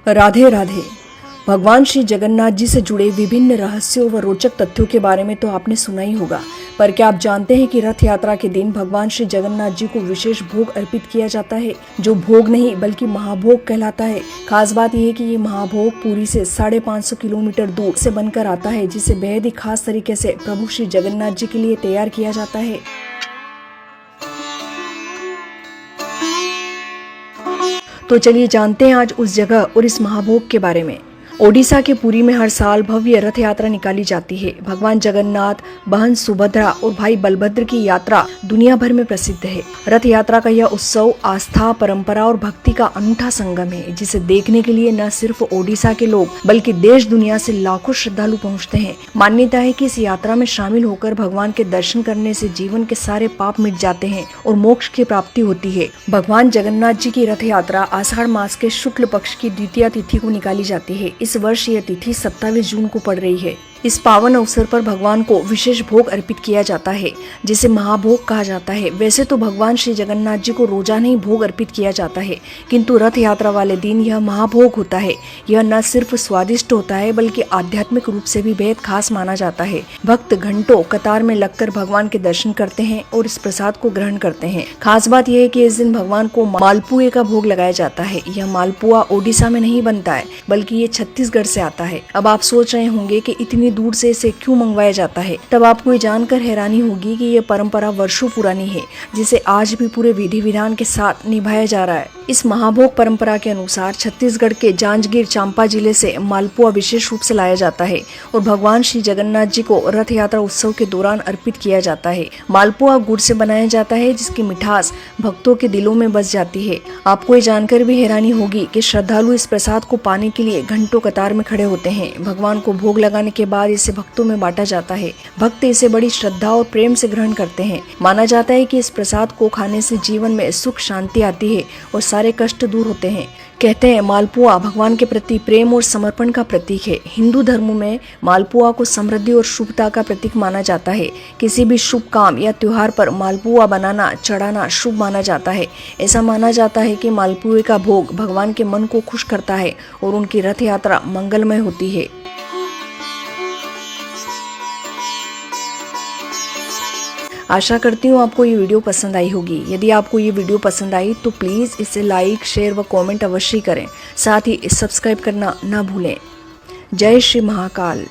राधे राधे। भगवान श्री जगन्नाथ जी से जुड़े विभिन्न रहस्यों व रोचक तथ्यों के बारे में तो आपने सुना ही होगा, पर क्या आप जानते हैं कि रथ यात्रा के दिन भगवान श्री जगन्नाथ जी को विशेष भोग अर्पित किया जाता है, जो भोग नहीं बल्कि महाभोग कहलाता है। खास बात यह है कि ये महाभोग पुरी से 550 किलोमीटर दूर से बनकर आता है, जिसे बेहद ही खास तरीके से प्रभु श्री जगन्नाथ जी के लिए तैयार किया जाता है। तो चलिए जानते हैं आज उस जगह और इस महाभोग के बारे में। ओडिशा के पुरी में हर साल भव्य रथ यात्रा निकाली जाती है। भगवान जगन्नाथ, बहन सुभद्रा और भाई बलभद्र की यात्रा दुनिया भर में प्रसिद्ध है। रथ यात्रा का यह उत्सव आस्था, परंपरा और भक्ति का अनूठा संगम है, जिसे देखने के लिए न सिर्फ ओडिशा के लोग बल्कि देश दुनिया से लाखों श्रद्धालु पहुँचते हैं। मान्यता है कि इस यात्रा में शामिल होकर भगवान के दर्शन करने से जीवन के सारे पाप मिट जाते हैं और मोक्ष की प्राप्ति होती है। भगवान जगन्नाथ जी की रथ यात्रा आषाढ़ मास के शुक्ल पक्ष की द्वितीया तिथि को निकाली जाती है। इस वर्ष यह तिथि 27 जून को पड़ रही है। इस पावन अवसर पर भगवान को विशेष भोग अर्पित किया जाता है, जिसे महाभोग कहा जाता है। वैसे तो भगवान श्री जगन्नाथ जी को रोजाना ही भोग अर्पित किया जाता है, किंतु रथ यात्रा वाले दिन यह महाभोग होता है। यह न सिर्फ स्वादिष्ट होता है बल्कि आध्यात्मिक रूप से भी बेहद खास माना जाता है। भक्त घंटों कतार में लगकर भगवान के दर्शन करते हैं और इस प्रसाद को ग्रहण करते हैं। खास बात यह है कि इस दिन भगवान को मालपुए का भोग लगाया जाता है। यह मालपुआ ओडिशा में नहीं बनता है, बल्कि ये छत्तीसगढ़ से आता है। अब आप सोच रहे होंगे कि इतनी दूर से इसे क्यों मंगवाया जाता है। तब आपको ये जानकर हैरानी होगी कि ये परंपरा वर्षों पुरानी है, जिसे आज भी पूरे विधि विधान के साथ निभाया जा रहा है। इस महाभोग परंपरा के अनुसार छत्तीसगढ़ के जांजगीर चांपा जिले से मालपुआ विशेष रूप से लाया जाता है और भगवान श्री जगन्नाथ जी को रथ यात्रा उत्सव के दौरान अर्पित किया जाता है। मालपुआ गुड़ से बनाया जाता है, जिसकी मिठास भक्तों के दिलों में बस जाती है। आपको ये जानकर भी हैरानी होगी कि श्रद्धालु इस प्रसाद को पाने के लिए घंटों कतार में खड़े होते हैं। भगवान को भोग लगाने के बाद इसे भक्तों में बांटा जाता है। भक्त इसे बड़ी श्रद्धा और प्रेम से ग्रहण करते हैं। माना जाता है कि इस प्रसाद को खाने से जीवन में सुख शांति आती है और सारे कष्ट दूर होते हैं। कहते हैं मालपुआ भगवान के प्रति प्रेम और समर्पण का प्रतीक है। हिंदू धर्म में मालपुआ को समृद्धि और शुभता का प्रतीक माना जाता है। किसी भी शुभ काम या त्योहार पर मालपुआ बनाना, चढ़ाना शुभ माना जाता है। ऐसा माना जाता है कि मालपुए का भोग भगवान के मन को खुश करता है और उनकी रथ यात्रा मंगलमय होती है। आशा करती हूँ आपको ये वीडियो पसंद आई होगी। यदि आपको ये वीडियो पसंद आई तो प्लीज़ इसे लाइक, शेयर व कमेंट अवश्य करें। साथ ही सब्सक्राइब करना ना भूलें। जय श्री महाकाल।